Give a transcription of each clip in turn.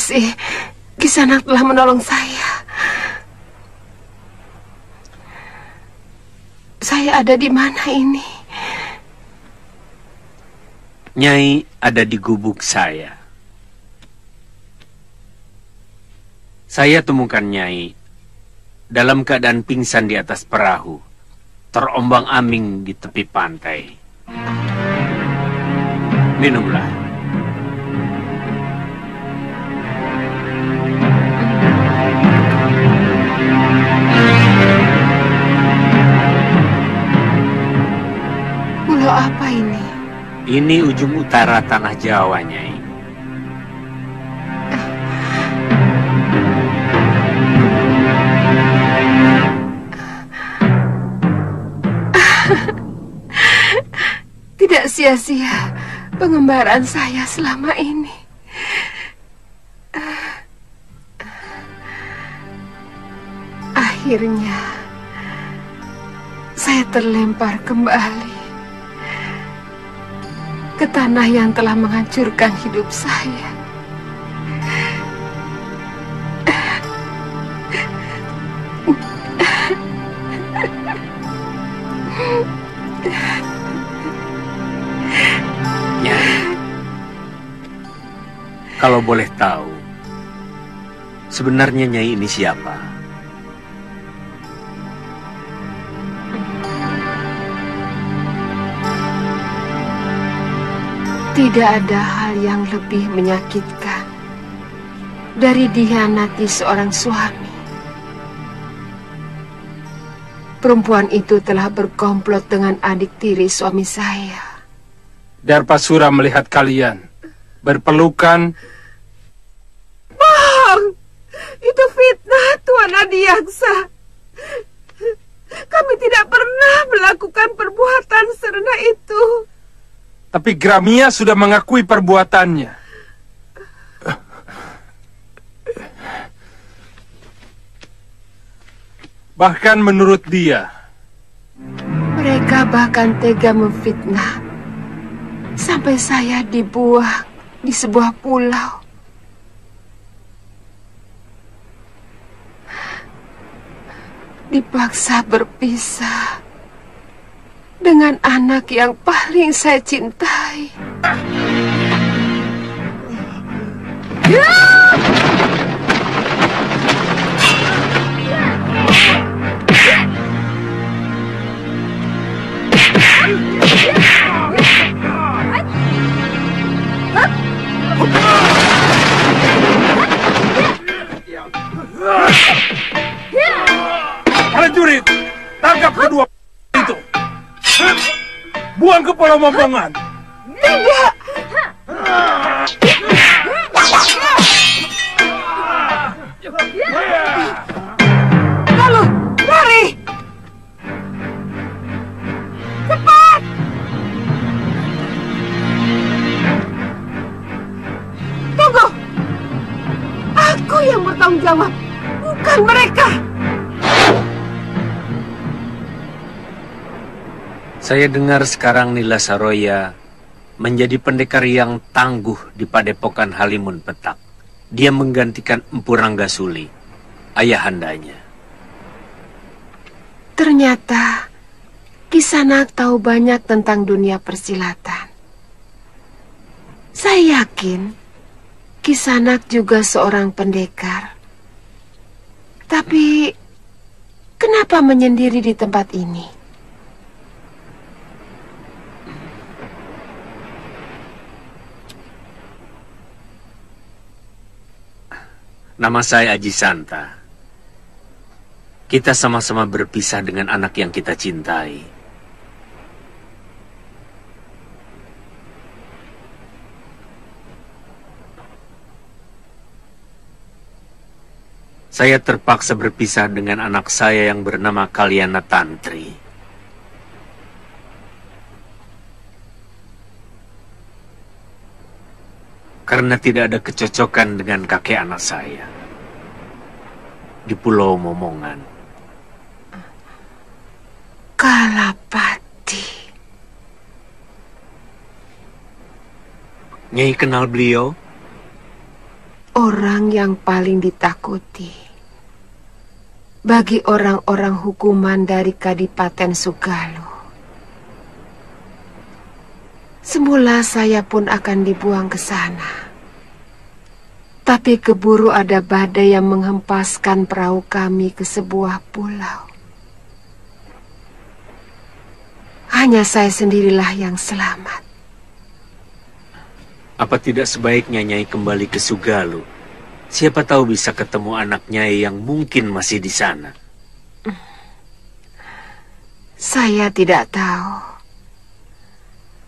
kasih. Kisanak telah menolong saya. Saya ada di mana ini? Nyai ada di gubuk saya. Saya temukan Nyai dalam keadaan pingsan di atas perahu, terombang-ambing di tepi pantai. Minumlah. Pulau apa ini? Ini ujung utara tanah Jawa, Nyai. Tidak sia-sia pengembaraan saya selama ini. Akhirnya saya terlempar kembali ke tanah yang telah menghancurkan hidup saya. Nyai, kalau boleh tahu, sebenarnya Nyai ini siapa? Tidak ada hal yang lebih menyakitkan dari dikhianati seorang suami. Perempuan itu telah berkomplot dengan adik tiri suami saya. Darpasura melihat kalian berpelukan. Bang, itu fitnah Tuan Adiaksa. Kami tidak pernah melakukan perbuatan serendah itu. Tapi Gramia sudah mengakui perbuatannya. Bahkan menurut dia, mereka bahkan tega memfitnah sampai saya dibuang di sebuah pulau. Dipaksa berpisah dengan anak yang paling saya cintai. Prajurit, tangkap kedua itu. Buang ke Pulau Mombongan. Tidak. Lalu, lari. Cepat. Tunggu. Aku yang bertanggung jawab, bukan mereka. Saya dengar sekarang Nila Saroya menjadi pendekar yang tangguh di padepokan Halimun Petak. Dia menggantikan Empu Ranggasuli, ayahandanya. Ternyata Kisanak tahu banyak tentang dunia persilatan. Saya yakin Kisanak juga seorang pendekar. Tapi kenapa menyendiri di tempat ini? Nama saya Aji Santa. Kita sama-sama berpisah dengan anak yang kita cintai. Saya terpaksa berpisah dengan anak saya yang bernama Kalyana Tantri. Karena tidak ada kecocokan dengan kakek anak saya di Pulau Momongan. Kalapati. Nyai kenal beliau? Oh orang yang paling ditakuti bagi orang-orang hukuman dari Kadipaten Sugalu. Semula saya pun akan dibuang ke sana. Tapi keburu ada badai yang menghempaskan perahu kami ke sebuah pulau. Hanya saya sendirilah yang selamat. Apa tidak sebaiknya Nyai kembali ke Sugalu? Siapa tahu bisa ketemu anak Nyai yang mungkin masih di sana. Saya tidak tahu.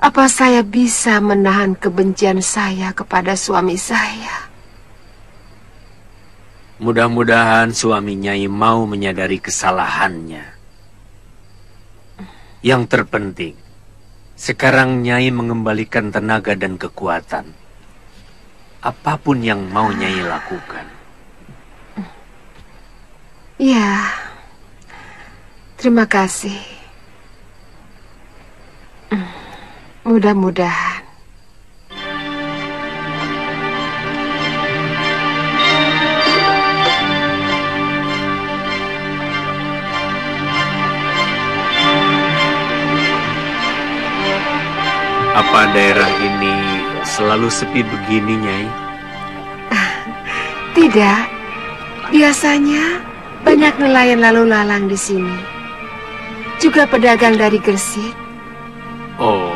Apa saya bisa menahan kebencian saya kepada suami saya? Mudah-mudahan suami Nyai mau menyadari kesalahannya. Yang terpenting, sekarang Nyai mengembalikan tenaga dan kekuatan. Apapun yang mau Nyai lakukan. Ya, terima kasih. Mudah-mudahan. Apa daerah ini selalu sepi begini, Nyai? Tidak. Biasanya banyak nelayan lalu lalang di sini. Juga pedagang dari Gresik. Oh.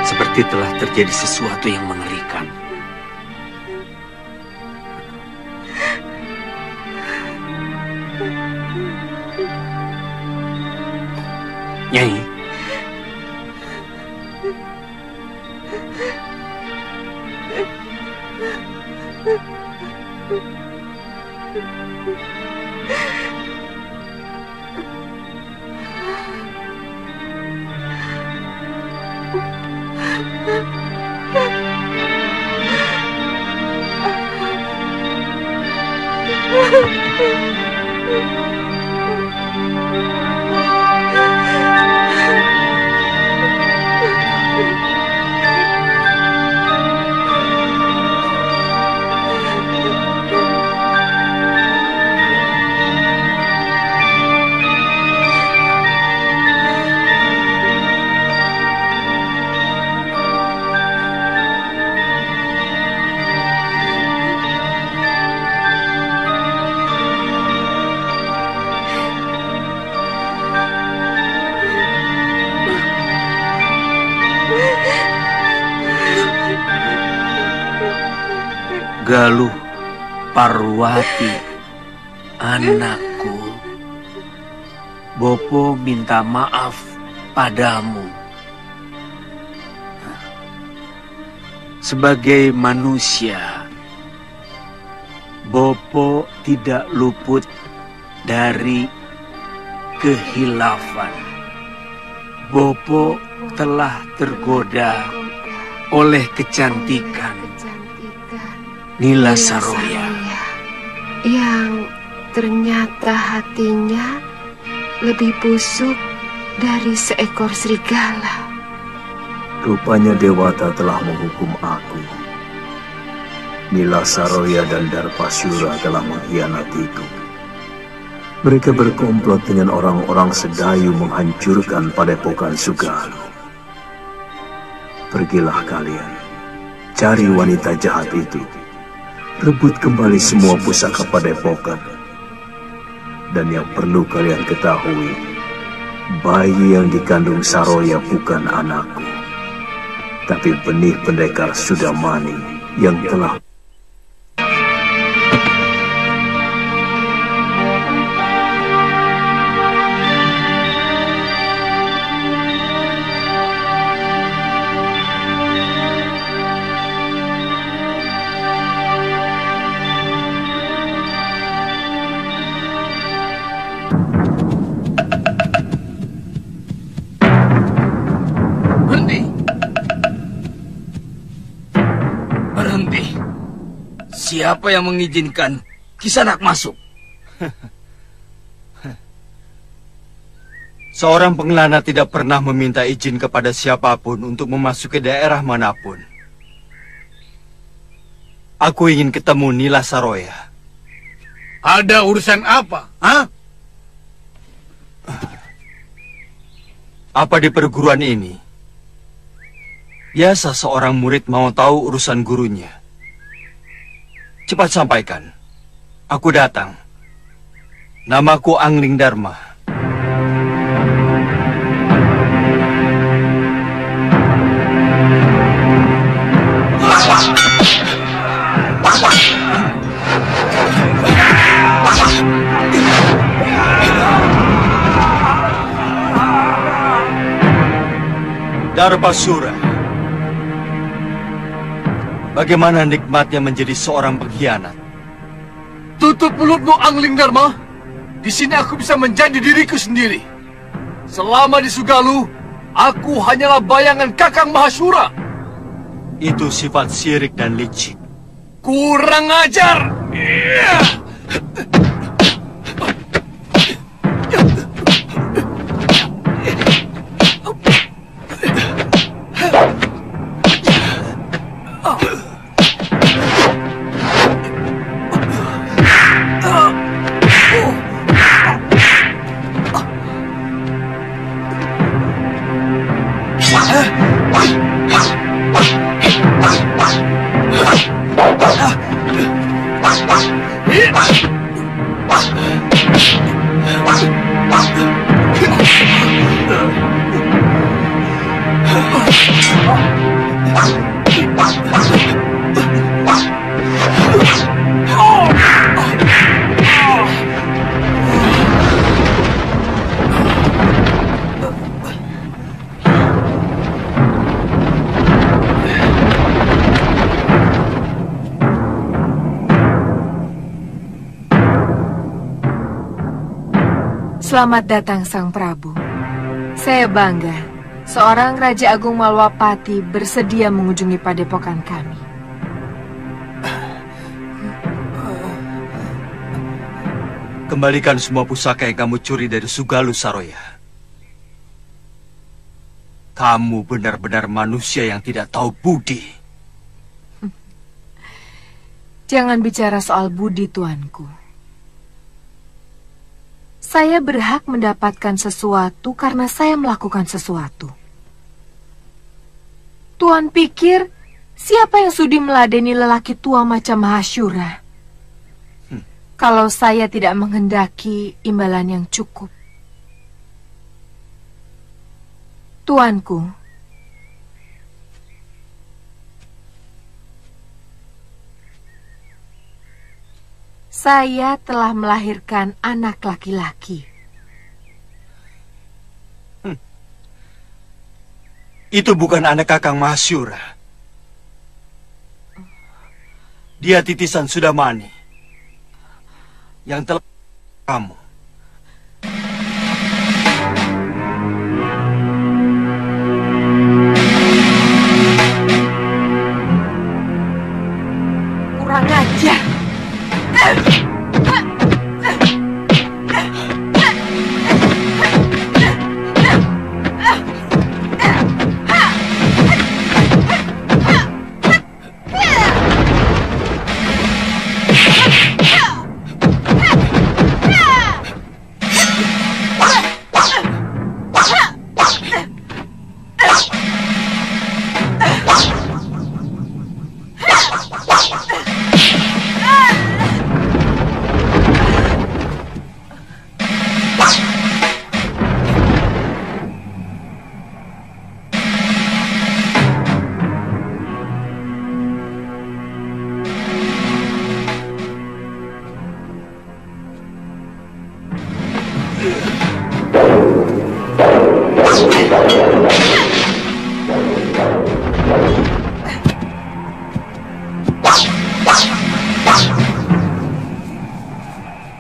Seperti telah terjadi sesuatu yang mengerikan. Nyai. Galuh Parwati, anakku, Bopo minta maaf padamu. Sebagai manusia, Bopo tidak luput dari kehilafan. Bopo telah tergoda oleh kecantikan Nila Saroya yang ternyata hatinya lebih busuk dari seekor serigala. Rupanya Dewata telah menghukum aku. Nila Saroya dan Darpasyura telah mengkhianatiku. Mereka berkomplot dengan orang-orang Sedayu menghancurkan Padepokan Sugalu. Pergilah kalian, cari wanita jahat itu. Rebut kembali semua pusaka Padepokan. Dan yang perlu kalian ketahui, bayi yang dikandung Saroya bukan anakku, tapi benih pendekar Sudamani yang telah... Siapa yang mengizinkan Kisanak masuk? Seorang pengelana tidak pernah meminta izin kepada siapapun untuk memasuki daerah manapun. Aku ingin ketemu Nila Saroya. Ada urusan apa? Hah? Apa di perguruan ini? Biasa seorang murid mau tahu urusan gurunya. Cepat sampaikan. Aku datang. Namaku Angling Dharma. Darpasura. Bagaimana nikmatnya menjadi seorang pengkhianat? Tutup mulutmu, Angling Dharma. Di sini aku bisa menjadi diriku sendiri. Selama di Sugalu, aku hanyalah bayangan Kakang Mahasura. Itu sifat syirik dan licik. Kurang ajar! Selamat datang Sang Prabu. Saya bangga, seorang Raja Agung Malwapati bersedia mengunjungi padepokan kami. Kembalikan semua pusaka yang kamu curi dari Sugalu Saroya. Kamu benar-benar manusia yang tidak tahu budi. Jangan bicara soal budi, tuanku. Saya berhak mendapatkan sesuatu karena saya melakukan sesuatu. Tuan pikir, siapa yang sudi meladeni lelaki tua macam Mahasyura? Kalau saya tidak menghendaki imbalan yang cukup. Tuanku, saya telah melahirkan anak laki-laki. Itu bukan anak Kakang Mahasyura. Dia titisan Sudamani yang telah kamu. Kurang ajar.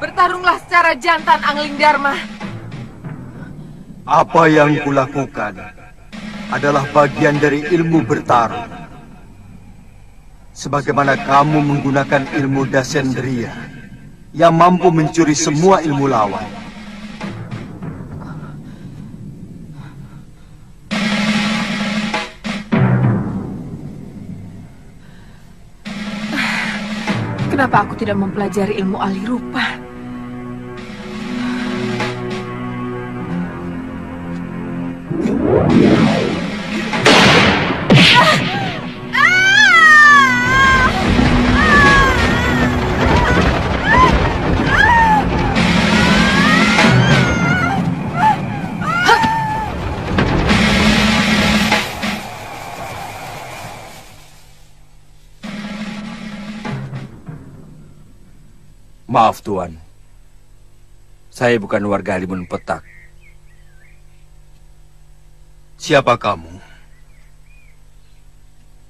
Bertarunglah secara jantan, Angling Dharma. Apa yang kulakukan adalah bagian dari ilmu bertarung. Sebagaimana kamu menggunakan ilmu Dasendriya yang mampu mencuri semua ilmu lawan. Kenapa aku tidak mempelajari ilmu alih rupa? Maaf, Tuan. Saya bukan warga Halimun Petak. Siapa kamu?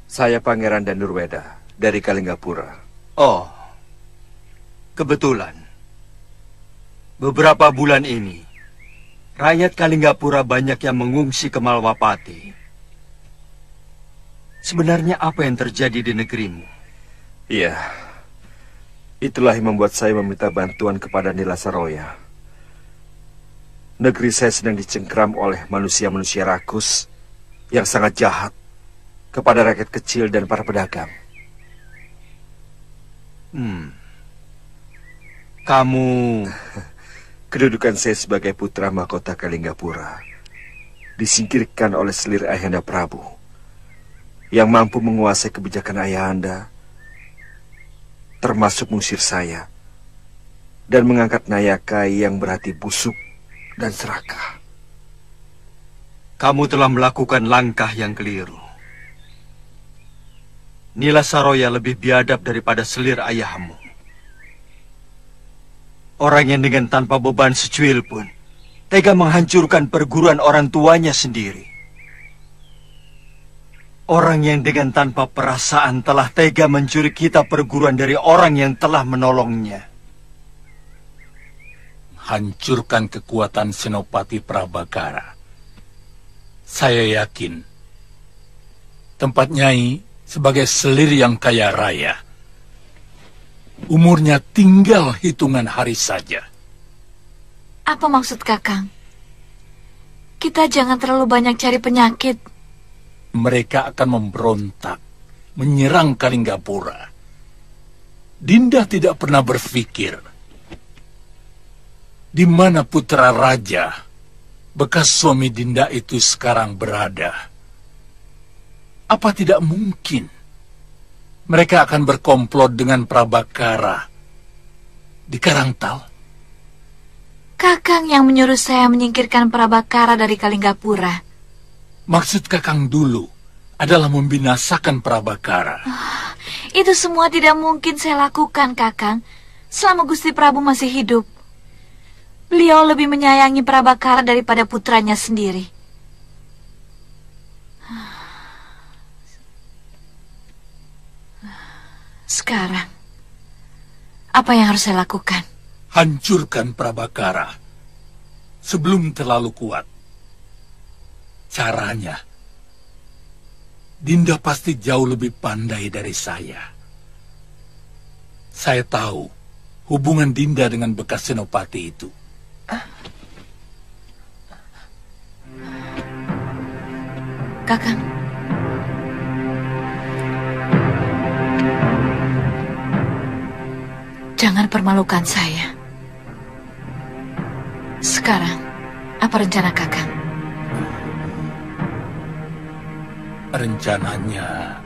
Saya Pangeran Danurweda dari Kalinggapura. Oh, kebetulan. Beberapa bulan ini, rakyat Kalinggapura banyak yang mengungsi ke Malwapati. Sebenarnya apa yang terjadi di negerimu? Iya. Itulah yang membuat saya meminta bantuan kepada Nila Saroya. Negeri saya sedang dicengkram oleh manusia-manusia rakus yang sangat jahat kepada rakyat kecil dan para pedagang. Kamu... Kedudukan saya sebagai putra mahkota Kalinggapura disingkirkan oleh selir Ayahanda Prabu yang mampu menguasai kebijakan Ayahanda, termasuk mengusir saya dan mengangkat Nayaka yang berhati busuk dan serakah. Kamu telah melakukan langkah yang keliru. Nila Saroya lebih biadab daripada selir ayahmu. Orang yang dengan tanpa beban secuil pun tega menghancurkan perguruan orang tuanya sendiri. Orang yang dengan tanpa perasaan telah tega mencuri kitab perguruan dari orang yang telah menolongnya. Hancurkan kekuatan Senopati Prabakara. Saya yakin tempat Nyai sebagai selir yang kaya raya, umurnya tinggal hitungan hari saja. Apa maksud Kakang? Kita jangan terlalu banyak cari penyakit. Mereka akan memberontak, menyerang Kalinggapura. Dinda tidak pernah berpikir di mana putra raja, bekas suami Dinda itu sekarang berada. Apa tidak mungkin mereka akan berkomplot dengan Prabakara di Karangtal? Kakang yang menyuruh saya menyingkirkan Prabakara dari Kalinggapura. Maksud Kakang dulu adalah membinasakan Prabakara. Itu semua tidak mungkin saya lakukan, Kakang, selama Gusti Prabu masih hidup. Beliau lebih menyayangi Prabakara daripada putranya sendiri. Sekarang, apa yang harus saya lakukan? Hancurkan Prabakara sebelum terlalu kuat. Caranya, Dinda pasti jauh lebih pandai dari saya. Saya tahu hubungan Dinda dengan bekas senopati itu. Kakang. Jangan permalukan saya. Sekarang, apa rencana Kakang? Rencananya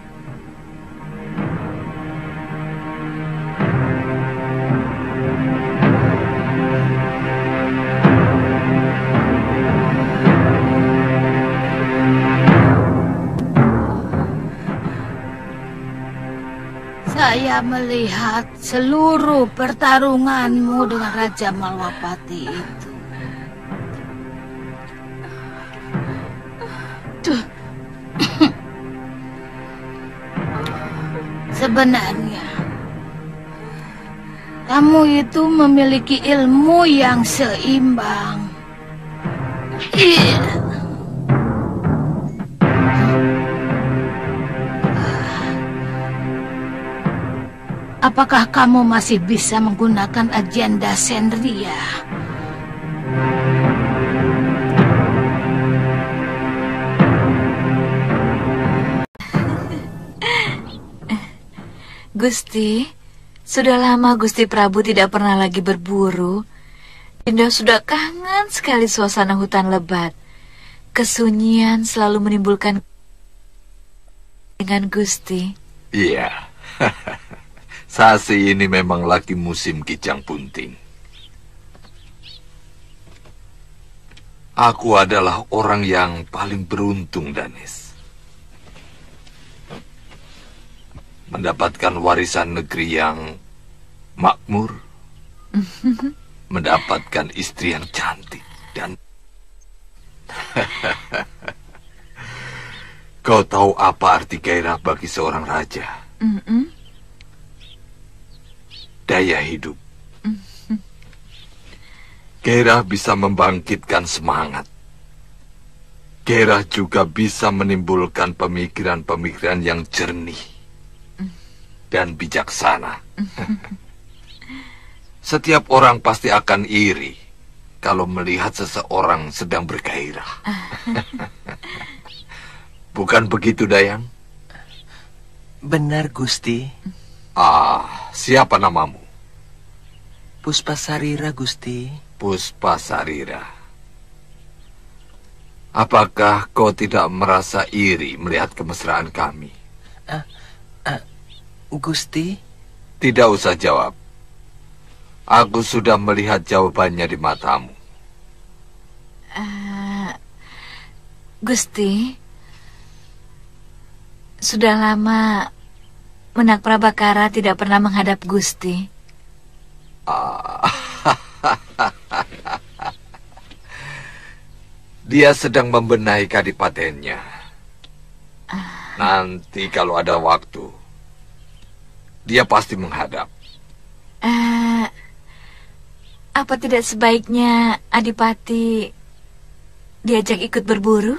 saya melihat seluruh pertarunganmu dengan Raja Malwapati itu. Sebenarnya, kamu itu memiliki ilmu yang seimbang. Apakah kamu masih bisa menggunakan agenda Sendria? Gusti, sudah lama Gusti Prabu tidak pernah lagi berburu. Dinda sudah kangen sekali suasana hutan lebat. Kesunyian selalu menimbulkan dengan Gusti. Iya, Sasi ini memang lagi musim kijang bunting. Aku adalah orang yang paling beruntung, Danis. Mendapatkan warisan negeri yang makmur, mendapatkan istri yang cantik, dan kau tahu apa arti gairah bagi seorang raja? Daya hidup. Gairah bisa membangkitkan semangat. Gairah juga bisa menimbulkan pemikiran-pemikiran yang jernih dan bijaksana. Setiap orang pasti akan iri kalau melihat seseorang sedang bergairah. Bukan begitu, Dayang? Benar, Gusti. Siapa namamu? Puspasarira, Gusti. Puspasarira. Apakah kau tidak merasa iri melihat kemesraan kami? Gusti? Tidak usah jawab. Aku sudah melihat jawabannya di matamu. Gusti, sudah lama Menak Prabakara tidak pernah menghadap Gusti. Dia sedang membenahi kadipatennya. Nanti kalau ada waktu, dia pasti menghadap. Apa tidak sebaiknya Adipati diajak ikut berburu?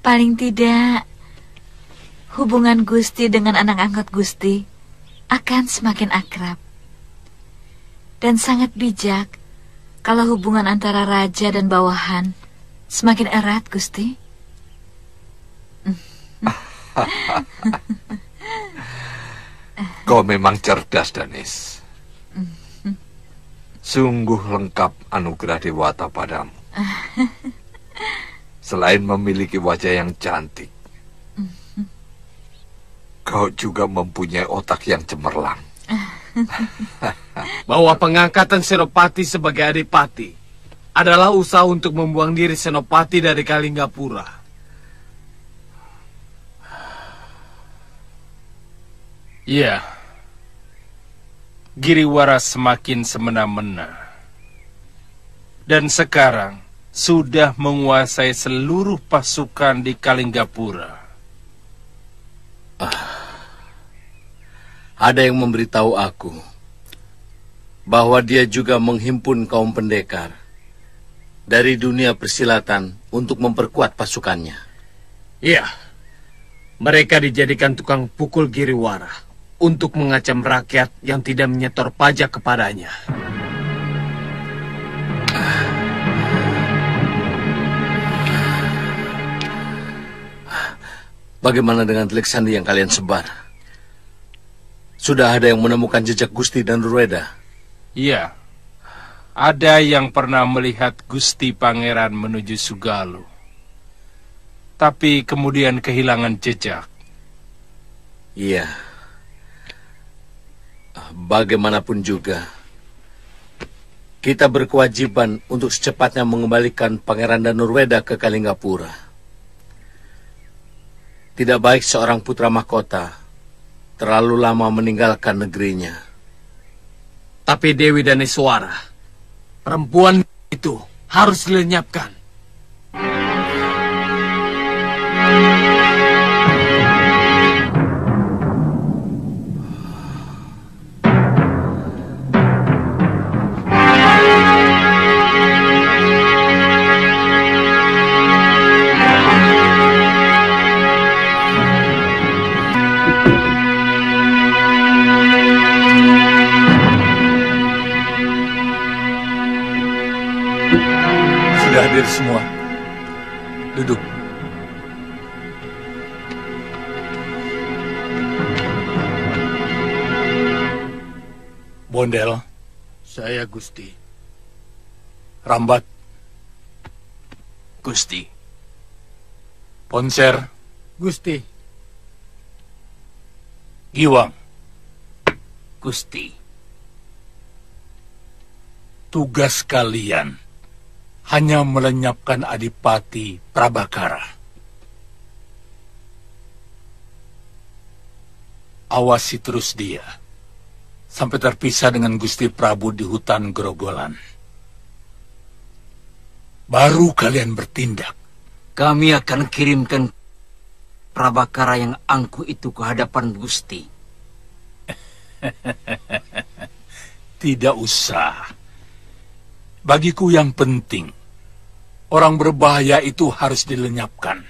Paling tidak hubungan Gusti dengan anak angkat Gusti akan semakin akrab. Dan sangat bijak kalau hubungan antara raja dan bawahan semakin erat, Gusti. Kau memang cerdas, Danis. Sungguh lengkap anugerah Dewata padamu. Selain memiliki wajah yang cantik, kau juga mempunyai otak yang cemerlang. Bahwa pengangkatan Senopati sebagai adipati adalah usaha untuk membuang diri Senopati dari Kalinggapura. Iya, Giriwara semakin semena-mena. Dan sekarang sudah menguasai seluruh pasukan di Kalinggapura. Ada yang memberitahu aku bahwa dia juga menghimpun kaum pendekar dari dunia persilatan untuk memperkuat pasukannya. Iya, mereka dijadikan tukang pukul Giriwara untuk mengacam rakyat yang tidak menyetor pajak kepadanya. Bagaimana dengan telik sandi yang kalian sebar? Sudah ada yang menemukan jejak Gusti dan Nurweda? Iya, ada yang pernah melihat Gusti Pangeran menuju Sugalu, tapi kemudian kehilangan jejak. Iya. Bagaimanapun juga, kita berkewajiban untuk secepatnya mengembalikan Pangeran dan Nurweda ke Kalinggapura. Tidak baik seorang putra mahkota terlalu lama meninggalkan negerinya. Tapi Dewi Daneswara, perempuan itu harus dilenyapkan. Hadir semua. Duduk. Bondel. Saya Gusti. Rambat. Gusti. Ponser. Gusti. Giwang. Gusti. Tugas kalian hanya melenyapkan Adipati Prabakara. Awasi terus dia sampai terpisah dengan Gusti Prabu di hutan Grogolan. Baru kalian bertindak. Kami akan kirimkan Prabakara yang angkuh itu ke hadapan Gusti. Tidak usah. Bagiku yang penting, orang berbahaya itu harus dilenyapkan.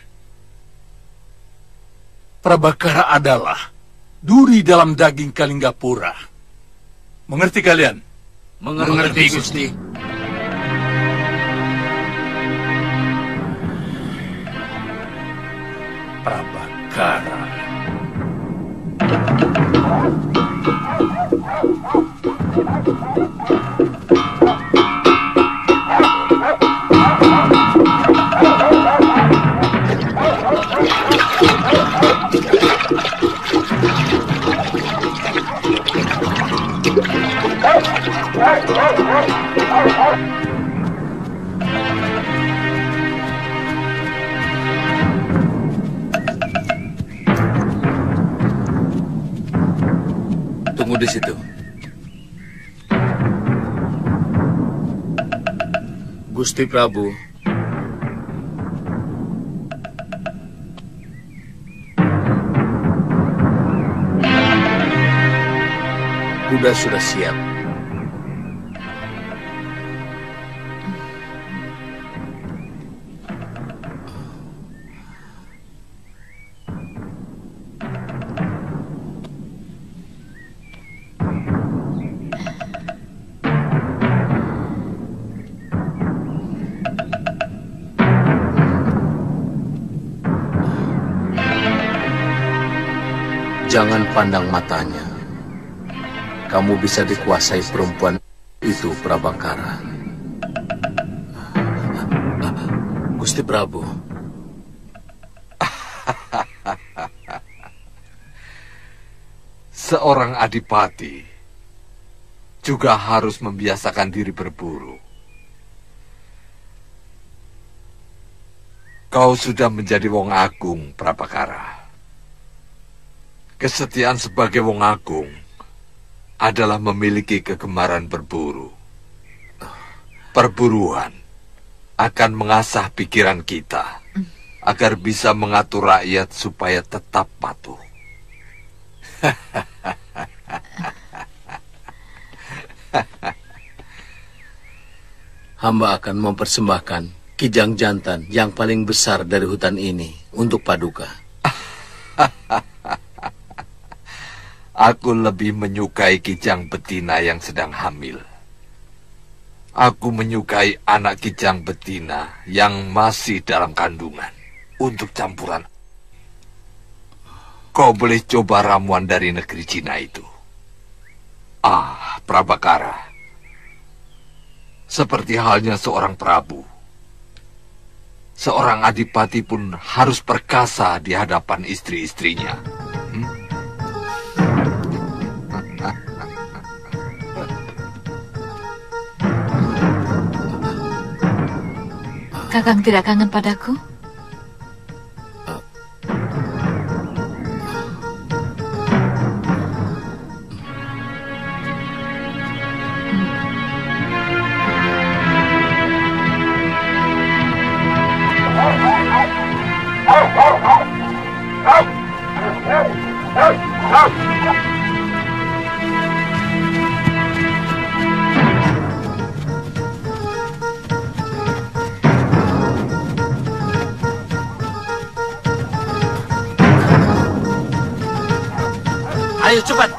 Prabakara adalah duri dalam daging Kalinggapura. Mengerti kalian? Mengerti, Gusti. Prabakara. Tunggu di situ. Gusti Prabu. Kuda sudah siap. Jangan pandang matanya. Kamu bisa dikuasai perempuan itu, Prabakara. Gusti Prabu. Seorang adipati juga harus membiasakan diri berburu. Kau sudah menjadi wong agung, Prabakara. Kesetiaan sebagai wong agung adalah memiliki kegemaran berburu. Perburuan akan mengasah pikiran kita agar bisa mengatur rakyat supaya tetap patuh. Hamba akan mempersembahkan kijang jantan yang paling besar dari hutan ini untuk Paduka. Aku lebih menyukai kijang betina yang sedang hamil. Aku menyukai anak kijang betina yang masih dalam kandungan untuk campuran. Kau boleh coba ramuan dari negeri Cina itu. Prabakara. Seperti halnya seorang prabu. Seorang adipati pun harus perkasa di hadapan istri-istrinya. Kakang tidak kangen padaku? Ayo cepat.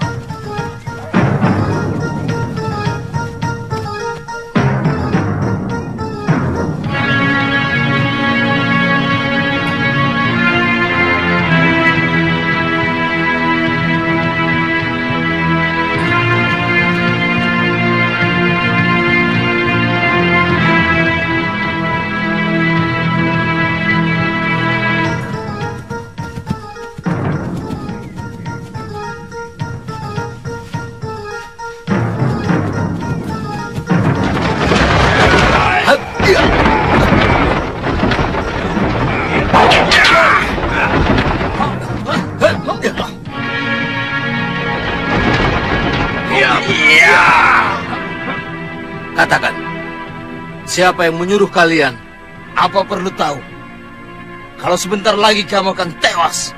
Katakan, siapa yang menyuruh kalian? Apa perlu tahu? Kalau sebentar lagi kamu akan tewas.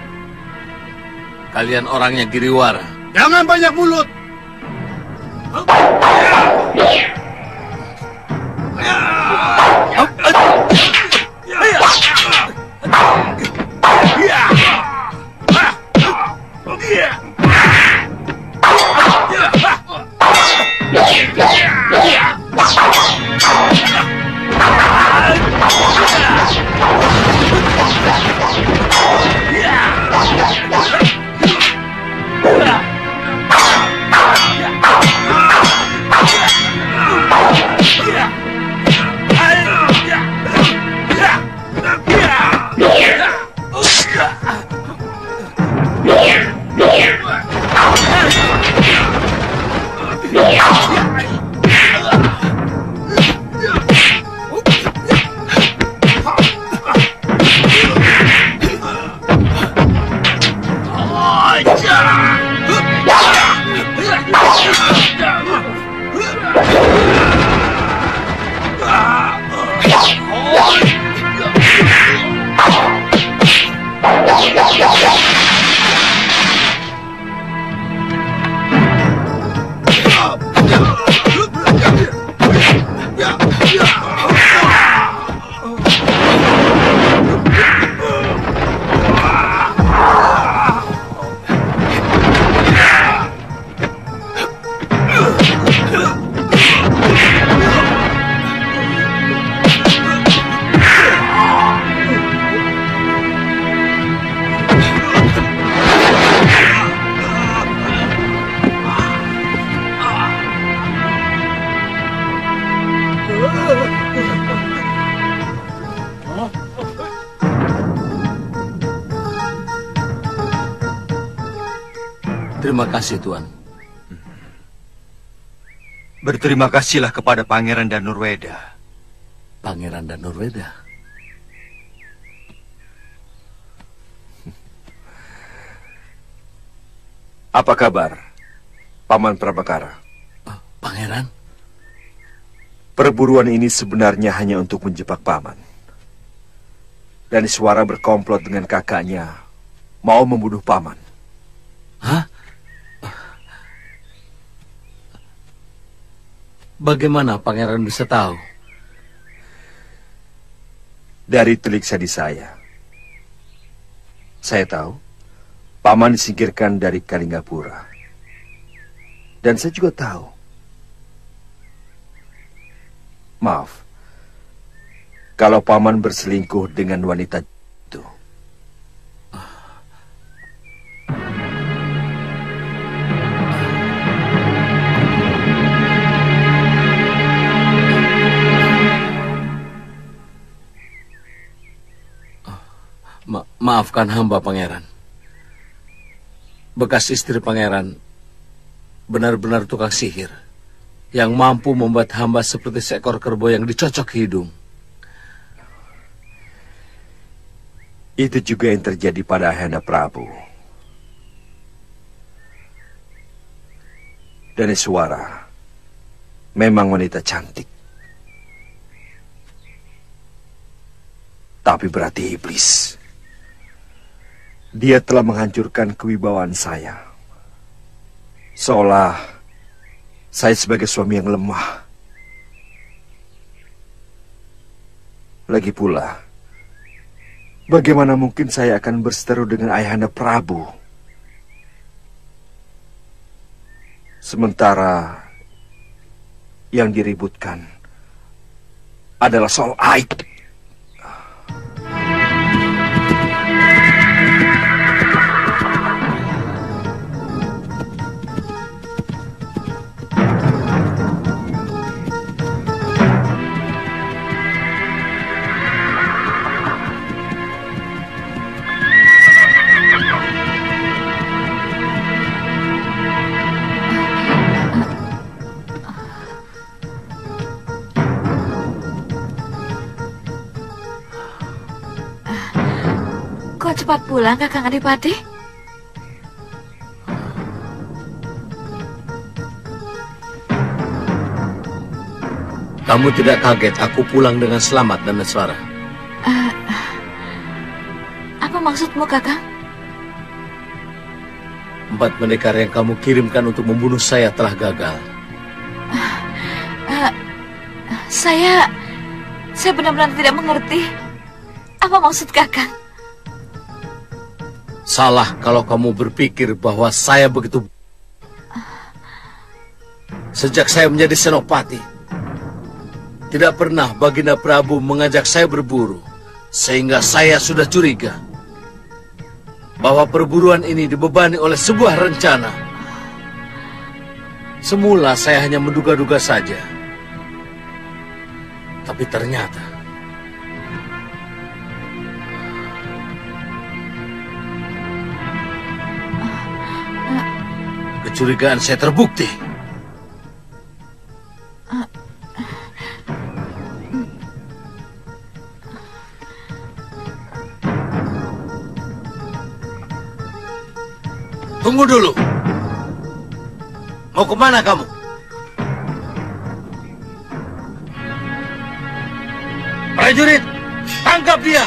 Kalian orangnya Giriwara. Jangan banyak mulut. Terima kasih, Tuan. Berterima kasihlah kepada Pangeran Danurweda. Pangeran Danurweda? Apa kabar, Paman Prabakara? Pangeran? Perburuan ini sebenarnya hanya untuk menjebak Paman. Dan Suara berkomplot dengan kakaknya, mau membunuh Paman. Hah? Bagaimana Pangeran bisa tahu? Dari telik sadi saya tahu Paman disingkirkan dari Kalinggapura. Dan saya juga tahu, maaf, kalau Paman berselingkuh dengan wanita itu. Maafkan hamba, Pangeran. Bekas istri Pangeran benar-benar tukang sihir yang mampu membuat hamba seperti seekor kerbau yang dicocok hidung. Itu juga yang terjadi pada Ayahanda Prabu. Dan Suara memang wanita cantik. Tapi berarti iblis. Dia telah menghancurkan kewibawaan saya. Seolah saya sebagai suami yang lemah. Lagi pula, bagaimana mungkin saya akan berseteru dengan Ayahanda Prabu? Sementara yang diributkan adalah soal aib. Kok cepat pulang, Kakang Adipati? Kamu tidak kaget aku pulang dengan selamat dan Neswara? Apa maksudmu, Kakang? 4 pendekar yang kamu kirimkan untuk membunuh saya telah gagal. Saya benar-benar tidak mengerti. Apa maksud Kakang? Salah kalau kamu berpikir bahwa saya begitu. Sejak saya menjadi senopati, tidak pernah Baginda Prabu mengajak saya berburu, sehingga saya sudah curiga bahwa perburuan ini dibebani oleh sebuah rencana. Semula saya hanya menduga-duga saja, tapi ternyata kecurigaan saya terbukti. Tunggu dulu. Mau kemana kamu? Prajurit, tangkap dia!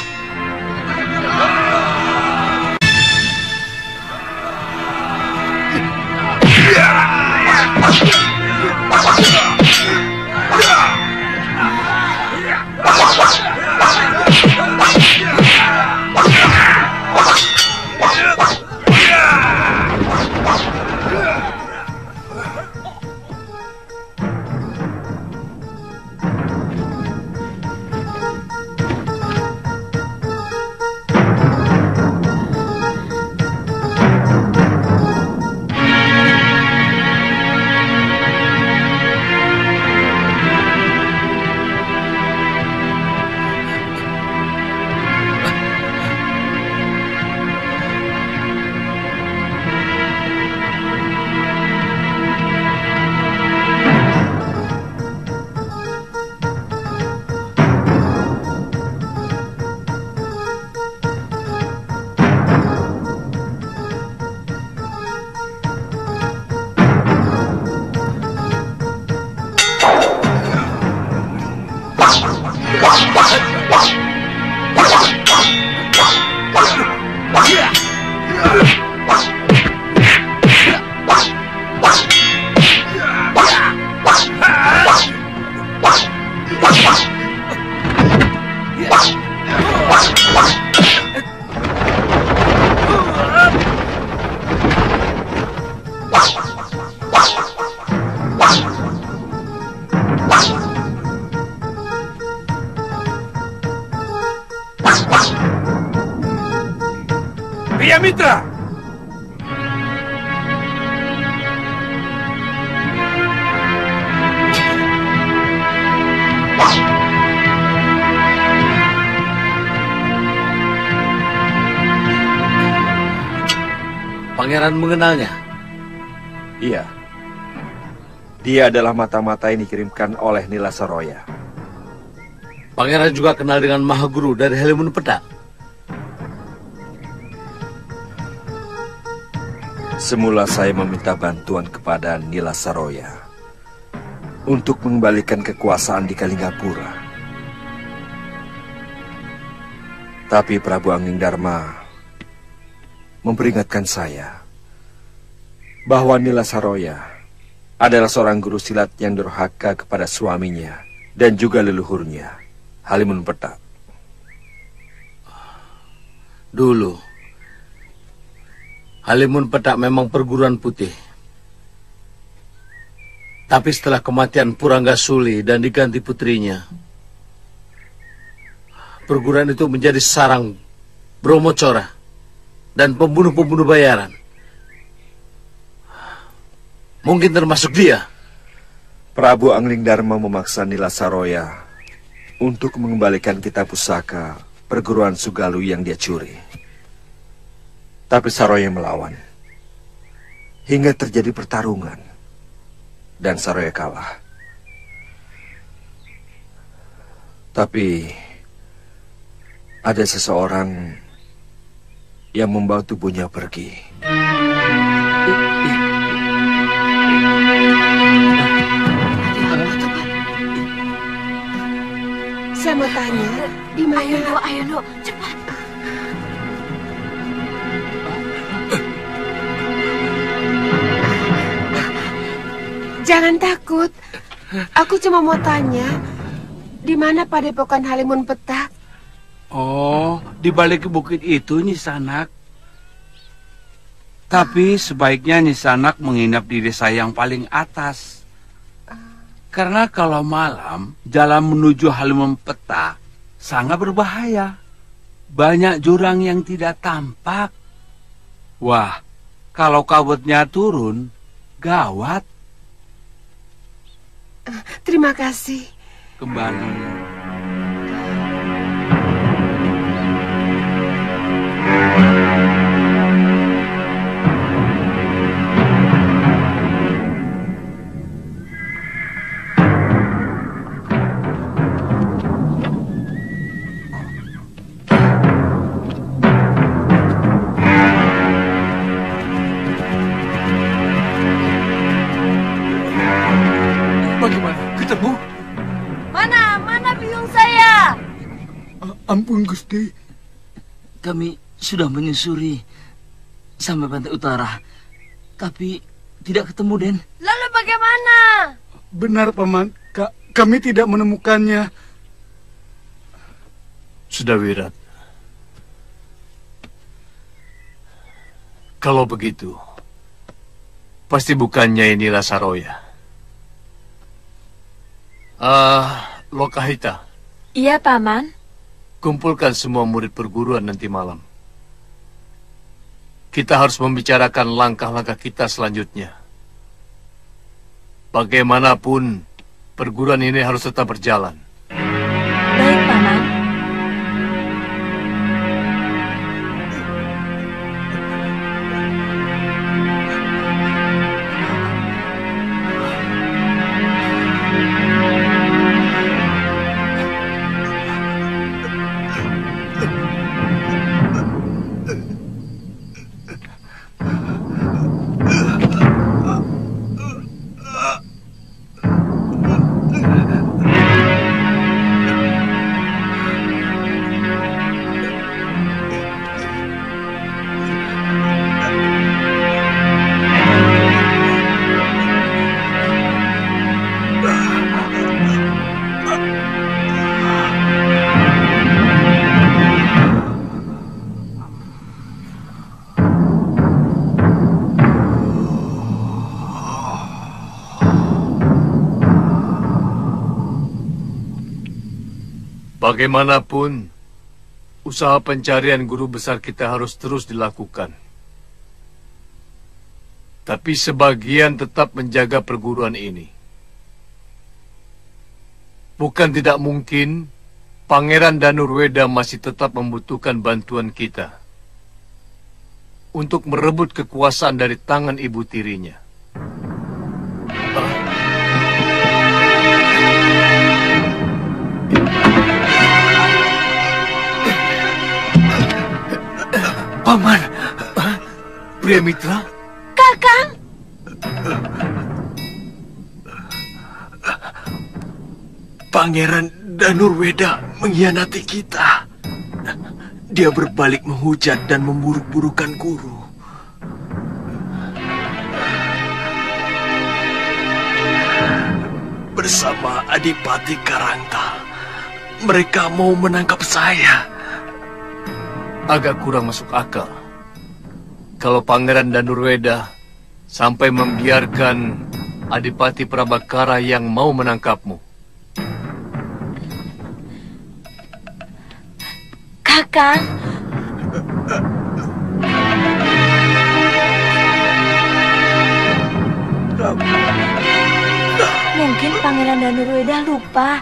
Mitra! Pangeran mengenalnya? Iya. Dia adalah mata-mata yang dikirimkan oleh Nila Saroya. Pangeran juga kenal dengan Mahaguru dari Halimun Petak. Semula saya meminta bantuan kepada Nila Saroya untuk mengembalikan kekuasaan di Kalinggapura. Tapi Prabu Anglingdarma memperingatkan saya bahwa Nila Saroya adalah seorang guru silat yang durhaka kepada suaminya dan juga leluhurnya, Halimun Petak. Dulu, Halimun Petak memang perguruan putih. Tapi setelah kematian Puranggasuli dan diganti putrinya, perguruan itu menjadi sarang Bromocora dan pembunuh-pembunuh bayaran. Mungkin termasuk dia. Prabu Anglingdarma memaksa Nila Saroya untuk mengembalikan kitab pusaka perguruan Sugalu yang dia curi. Tapi Saroya melawan. Hingga terjadi pertarungan. Dan Saroya kalah. Tapi ada seseorang yang membawa tubuhnya pergi. Saya mau tanya, di mana? Ayo, Nuk, cepat. Jangan takut. Aku cuma mau tanya, di mana padepokan Halimun Petak? Oh, di balik bukit itu, Nyisanak. Tapi sebaiknya Nyisanak menginap di desa yang paling atas. Karena kalau malam, jalan menuju Halimun Petak sangat berbahaya. Banyak jurang yang tidak tampak. Wah, kalau kabutnya turun, gawat. Terima kasih. Kembali. Mana biung saya? Ampun, Gusti. Kami sudah menyusuri sampai pantai utara, tapi tidak ketemu, Den. Lalu bagaimana? Benar, Paman. Kami tidak menemukannya. Sudah, Wirat. Kalau begitu, pasti bukannya inilah Saroya. Lokahita. Iya, Paman. Kumpulkan semua murid perguruan nanti malam. Kita harus membicarakan langkah-langkah kita selanjutnya. Bagaimanapun, perguruan ini harus tetap berjalan. Baik, Paman. Bagaimanapun, usaha pencarian guru besar kita harus terus dilakukan. Tapi sebagian tetap menjaga perguruan ini. Bukan tidak mungkin Pangeran Danurweda masih tetap membutuhkan bantuan kita untuk merebut kekuasaan dari tangan ibu tirinya. Paman, Priamitra? Kakang! Pangeran Danurweda mengkhianati kita. Dia berbalik menghujat dan memburuk-burukan guru. Bersama Adipati Karangta, mereka mau menangkap saya. Agak kurang masuk akal. Kalau Pangeran Danurweda sampai membiarkan Adipati Prabakara yang mau menangkapmu. Kakang. Mungkin Pangeran Danurweda lupa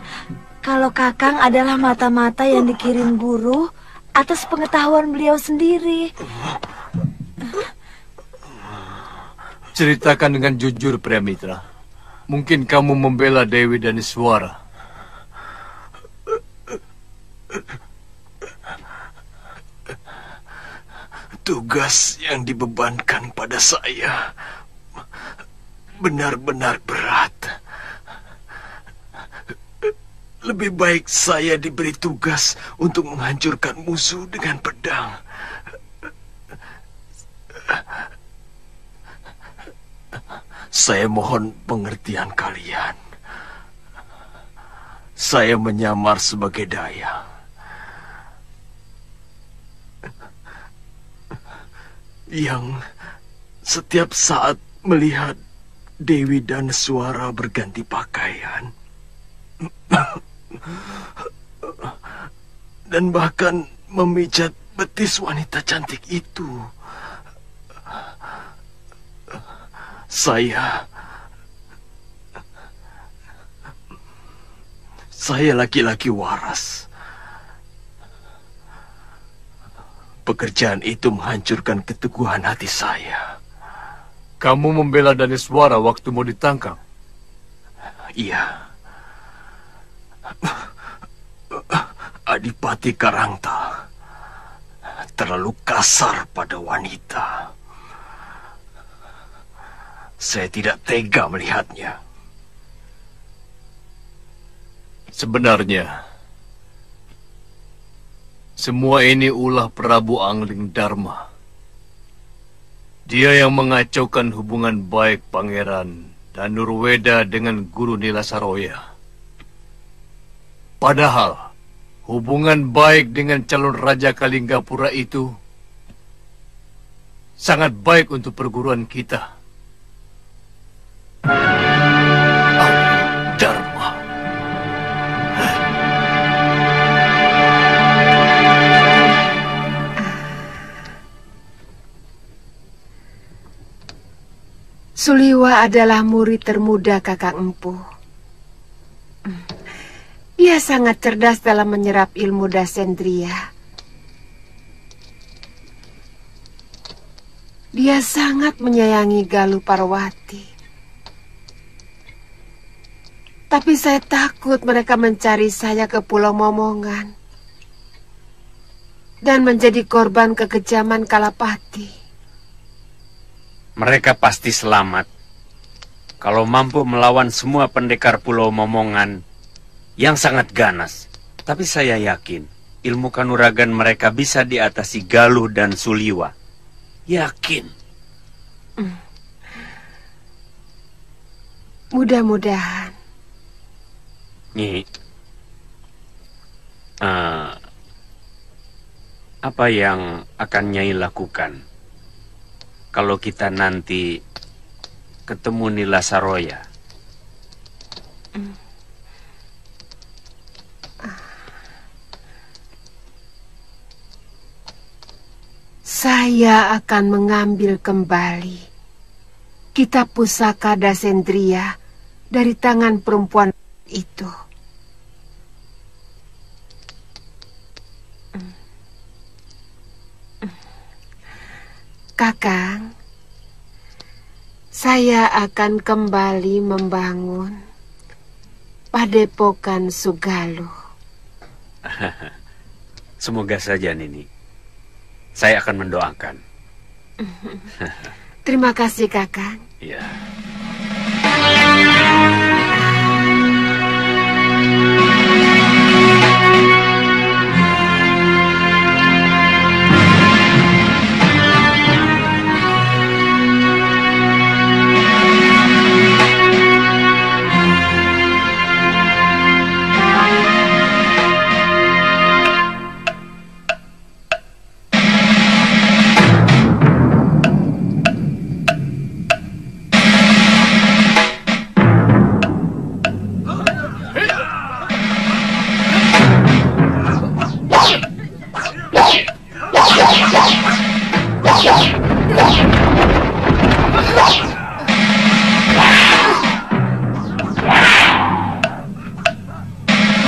kalau Kakang adalah mata-mata yang dikirim guru atas pengetahuan beliau sendiri. Ceritakan dengan jujur, Priamitra. Mungkin kamu membela Dewi Daniswara. Tugas yang dibebankan pada saya benar-benar berat. Lebih baik saya diberi tugas untuk menghancurkan musuh dengan pedang. Saya mohon pengertian kalian. Saya menyamar sebagai dayang. Yang setiap saat melihat Dewi Daniswara berganti pakaian dan bahkan memijat betis wanita cantik itu. Saya laki-laki waras. Pekerjaan itu menghancurkan keteguhan hati saya. Kamu membela Daniswara waktu mau ditangkap? Iya. Adipati Karangta terlalu kasar pada wanita. Saya tidak tega melihatnya. Sebenarnya, semua ini ulah Prabu Angling Dharma. Dia yang mengacaukan hubungan baik Pangeran Danurweda dengan Guru Nilasaroya. Padahal, hubungan baik dengan calon Raja Kalinggapura itu sangat baik untuk perguruan kita. Dharma. Suliwa adalah murid termuda Kakang Empu. Ia sangat cerdas dalam menyerap ilmu Dasendriya. Dia sangat menyayangi Galuh Parwati. Tapi saya takut mereka mencari saya ke Pulau Momongan dan menjadi korban kekejaman Kalapati. Mereka pasti selamat kalau mampu melawan semua pendekar Pulau Momongan yang sangat ganas. Tapi saya yakin ilmu kanuragan mereka bisa diatasi Galuh dan Suliwa. Yakin. Mudah-mudahan. Nyi, apa yang akan Nyai lakukan kalau kita nanti ketemu Saya akan mengambil kembali kitab pusaka Dasendria dari tangan perempuan itu. Kakang, saya akan kembali membangun Padepokan Sugaluh. Semoga saja, Nini. Saya akan mendoakan. Terima kasih, Kakang. Ya.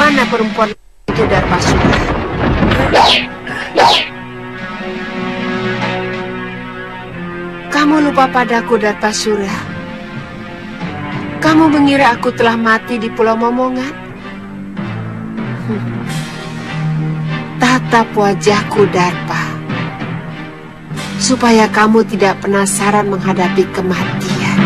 Mana perempuan itu, Darpasura? Kamu lupa padaku, Darpasura? Kamu mengira aku telah mati di Pulau Momongan? Tatap wajahku, Darpa, supaya kamu tidak penasaran menghadapi kematian.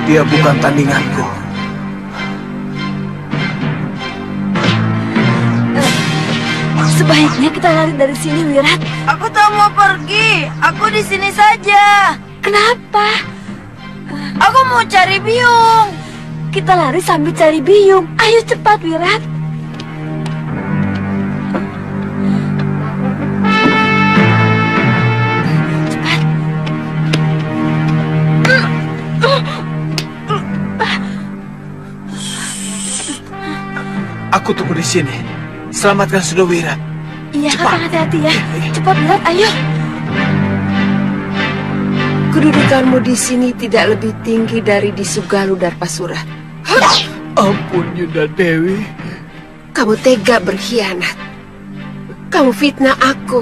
Dia bukan tandinganku. Sebaiknya kita lari dari sini, Wirat. Aku tak mau pergi. Aku di sini saja. Kenapa? Aku mau cari Biung. Kita lari sambil cari Biung. Ayo cepat, Wirat. Aku tunggu di sini. Selamatkan Sudawirat. Iya, Kakang, hati-hati ya. Cepat, Wirat, ayo. Kedudukanmu di sini tidak lebih tinggi dari di Sugaluh, Darpasura. Ampun, Yunda Dewi. Kamu tega berkhianat. Kamu fitnah aku.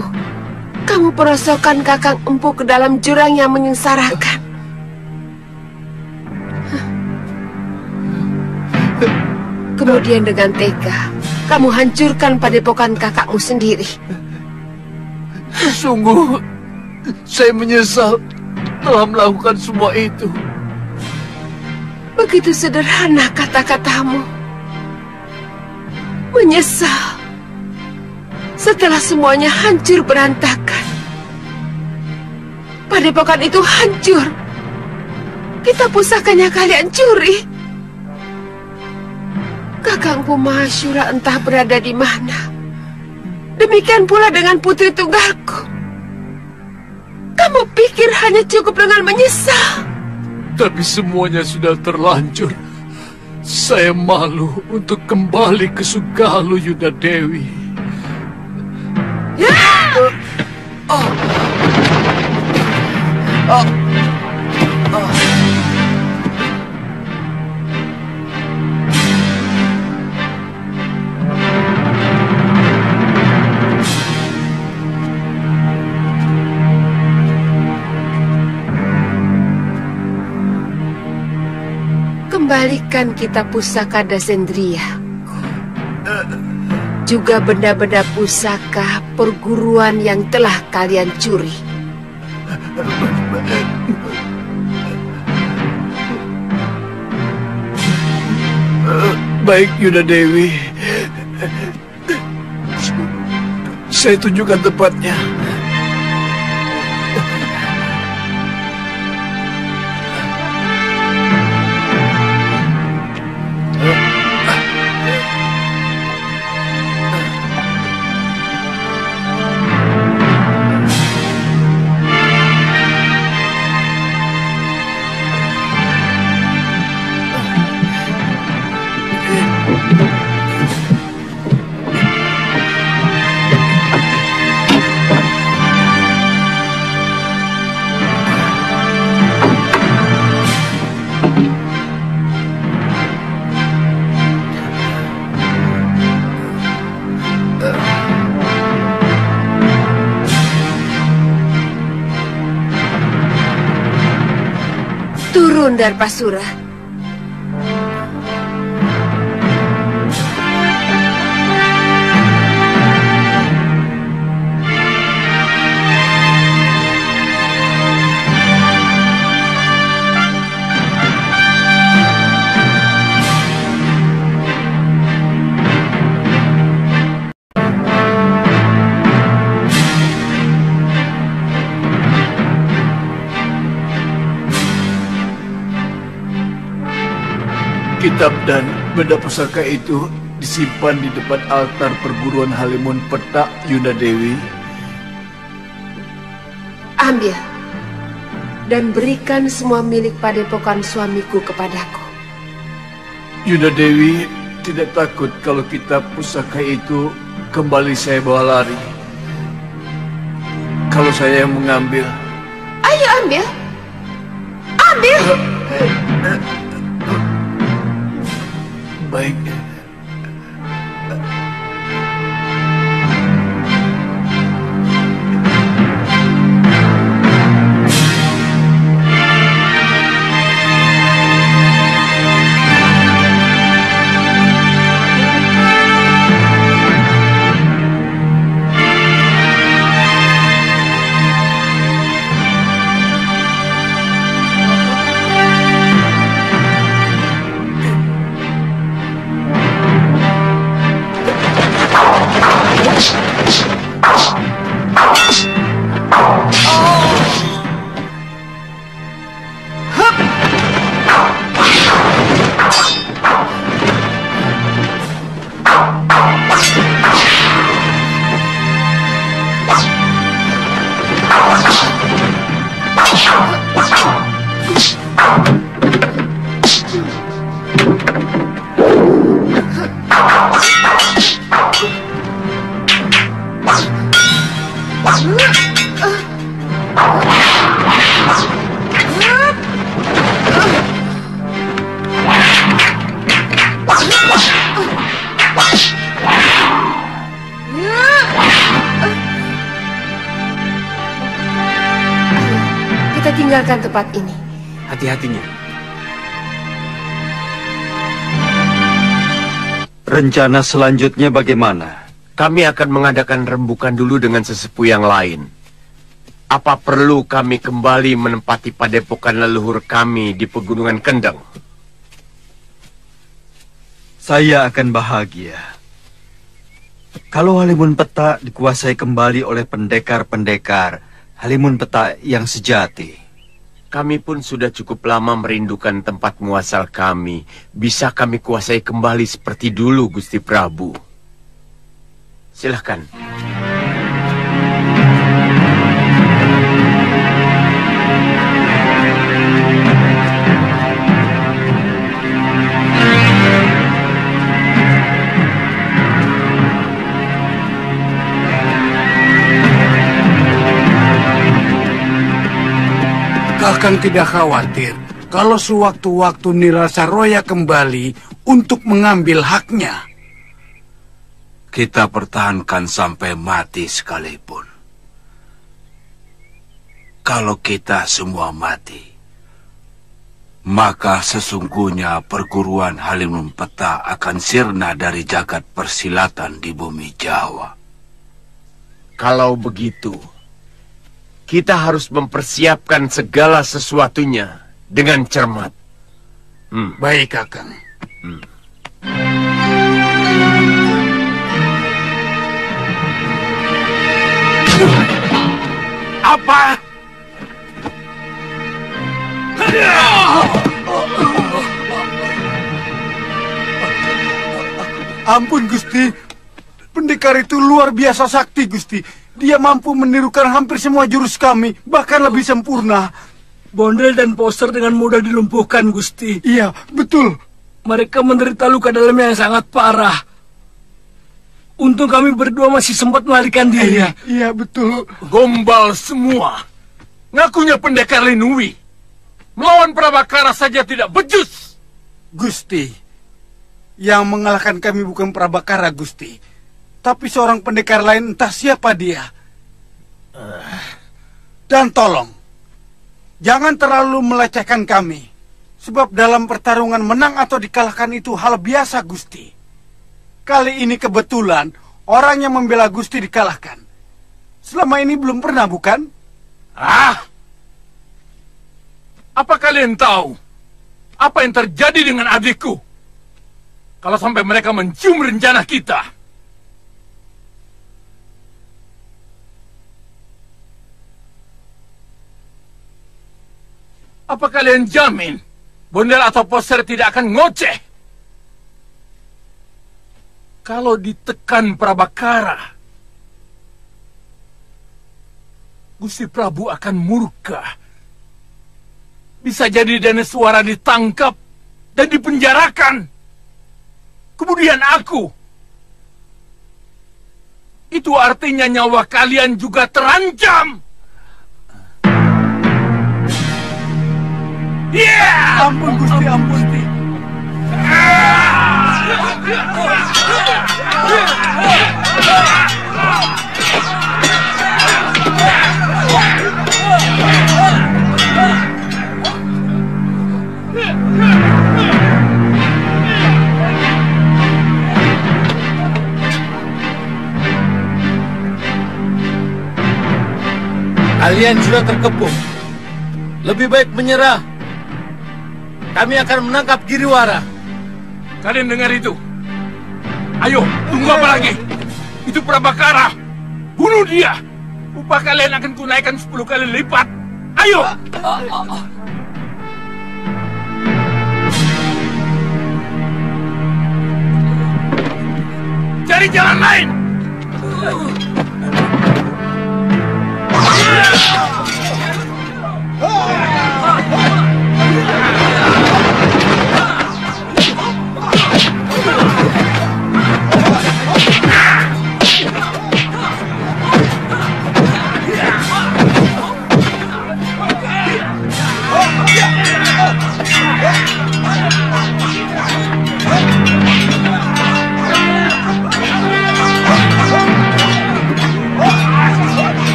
Kamu perosokkan Kakang Empu ke dalam jurang yang menyengsarakan. Kemudian dengan tega, kamu hancurkan padepokan kakakmu sendiri. Sungguh, saya menyesal telah melakukan semua itu. Begitu sederhana kata-katamu. Menyesal. Setelah semuanya hancur berantakan. Padepokan itu hancur. Kitab pusakanya kalian curi. Kakangku Mahasyura entah berada di mana. Demikian pula dengan putri tunggalku. Kamu pikir hanya cukup dengan menyesal? Tapi semuanya sudah terlanjur. Saya malu untuk kembali ke Sugalu, Yuda Dewi. Ya! Kembalikan kitab pusaka Dasendria, juga benda-benda pusaka perguruan yang telah kalian curi. Baik, Yuda Dewi. Saya tunjukkan tempatnya. Turun, Darpasura. Kitab dan benda pusaka itu disimpan di depan altar perguruan Halimun Petak, Yuda Dewi. Ambil dan berikan semua milik padepokan suamiku kepadaku. Yuda Dewi tidak takut kalau kitab pusaka itu kembali saya bawa lari. Kalau saya yang mengambil. Ayo ambil. Ambil. Baik. Kita tinggalkan tempat ini. Hati-hatinya. Rencana selanjutnya bagaimana? Kami akan mengadakan rembukan dulu dengan sesepuh yang lain. Apa perlu kami kembali menempati padepokan leluhur kami di Pegunungan Kendeng? Saya akan bahagia kalau Halimun Petak dikuasai kembali oleh pendekar-pendekar Halimun Petak yang sejati. Kami pun sudah cukup lama merindukan tempat muasal kami. Bisa kami kuasai kembali seperti dulu, Gusti Prabu. Silahkan. Kakang tidak khawatir kalau sewaktu-waktu Nila Saroya kembali untuk mengambil haknya. Kita pertahankan sampai mati sekalipun. Kalau kita semua mati, maka sesungguhnya perguruan Halimun Peta akan sirna dari jagat persilatan di bumi Jawa. Kalau begitu, kita harus mempersiapkan segala sesuatunya dengan cermat. Baik, Kakang. Apa? Ampun, Gusti. Pendekar itu luar biasa sakti, Gusti. Dia mampu menirukan hampir semua jurus kami, bahkan lebih sempurna. Bondel dan Poster dengan mudah dilumpuhkan, Gusti. Iya, betul. Mereka menderita luka dalam yang sangat parah. Untung kami berdua masih sempat melarikan diri. Iya, betul. Gombal semua. Ngakunya pendekar Linui. Melawan Prabakara saja tidak becus. Gusti, yang mengalahkan kami bukan Prabakara, Gusti. Tapi seorang pendekar lain, entah siapa dia. Dan tolong, jangan terlalu melecehkan kami. Sebab dalam pertarungan menang atau dikalahkan itu hal biasa, Gusti. Kali ini kebetulan orang yang membela Gusti dikalahkan. Selama ini belum pernah, bukan? Apa kalian tahu apa yang terjadi dengan adikku? Kalau sampai mereka mencium rencana kita. Apa kalian jamin Bondel atau Poster tidak akan ngoceh? Kalau ditekan Prabakara, Gusti Prabu akan murka. Bisa jadi Daneswara ditangkap dan dipenjarakan. Kemudian aku. Itu artinya nyawa kalian juga terancam. Ampun, Gusti, ampun. Kalian sudah terkepung. Lebih baik menyerah. Kami akan menangkap Giriwara. Kalian dengar itu? Ayo, tunggu apa lagi? Itu Prabakara. Bunuh dia. Upah kalian akan kunaikan 10 kali lipat. Ayo! Cari jalan lain!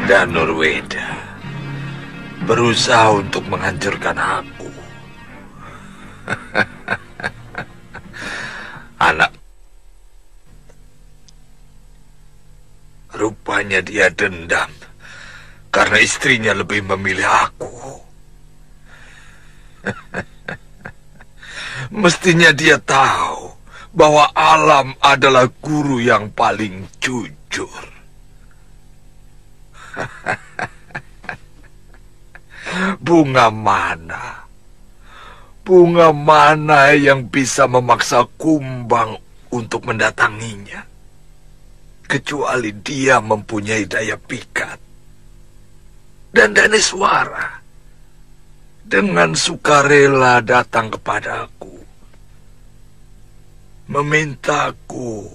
Danurweda berusaha untuk menghancurkan aku. Anak, rupanya dia dendam karena istrinya lebih memilih aku. Mestinya dia tahu bahwa alam adalah guru yang paling jujur. Bunga mana yang bisa memaksa kumbang untuk mendatanginya, kecuali dia mempunyai daya pikat. Dan Daneswara dengan sukarela datang kepadaku, memintaku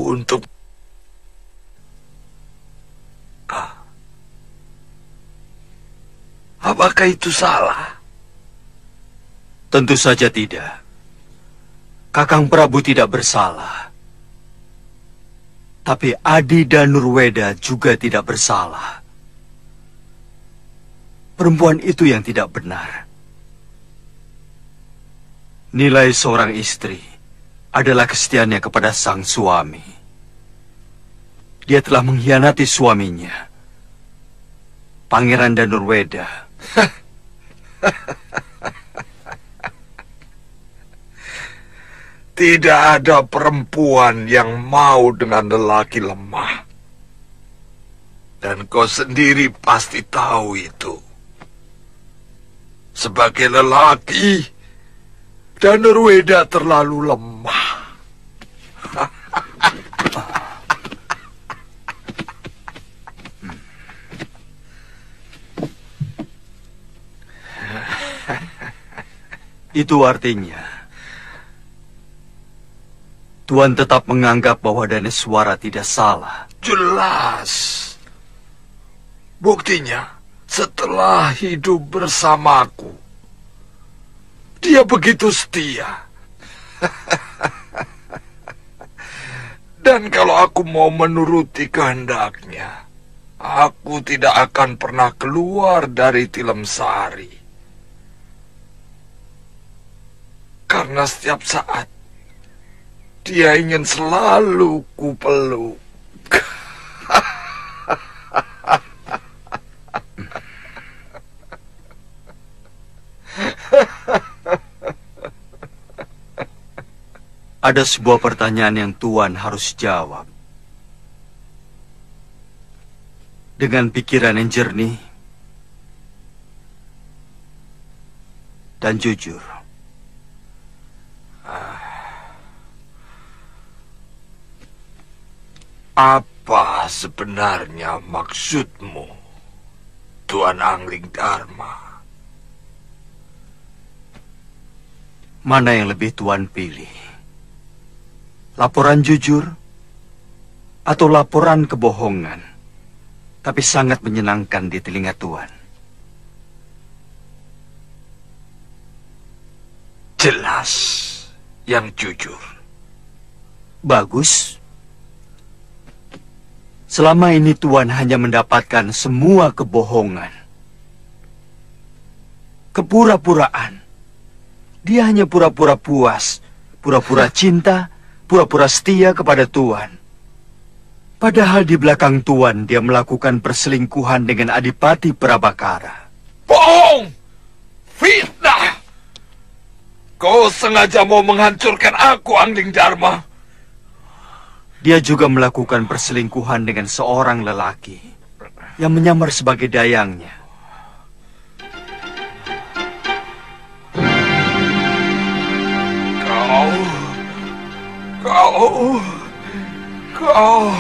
untuk apakah itu salah? Tentu saja tidak. Kakang Prabu tidak bersalah. Tapi Adi Danurweda juga tidak bersalah. Perempuan itu yang tidak benar. Nilai seorang istri adalah kesetiaannya kepada sang suami. Dia telah mengkhianati suaminya, Pangeran Danurweda. Tidak ada perempuan yang mau dengan lelaki lemah. Dan kau sendiri pasti tahu itu. Sebagai lelaki, Danurweda terlalu lemah. Itu artinya Tuan tetap menganggap bahwa Daneswara tidak salah. Jelas. Buktinya, setelah hidup bersamaku, dia begitu setia. Dan kalau aku mau menuruti kehendaknya, aku tidak akan pernah keluar dari Tilemsari. Karena setiap saat dia ingin selalu kupeluk. Ada sebuah pertanyaan yang Tuan harus jawab. Dengan pikiran yang jernih dan jujur. Apa sebenarnya maksudmu, Tuan Anglingdarma? Mana yang lebih Tuan pilih? Laporan jujur atau laporan kebohongan, tapi sangat menyenangkan di telinga Tuan? Jelas yang jujur. Bagus. Selama ini Tuan hanya mendapatkan semua kebohongan. Kepura-puraan. Dia hanya pura-pura puas, pura-pura cinta, pura-pura setia kepada Tuan. Padahal di belakang Tuan dia melakukan perselingkuhan dengan Adipati Prabakara. Bohong! Fitnah! Kau sengaja mau menghancurkan aku, Angling Dharma. Dia juga melakukan perselingkuhan dengan seorang lelaki yang menyamar sebagai dayangnya. Kau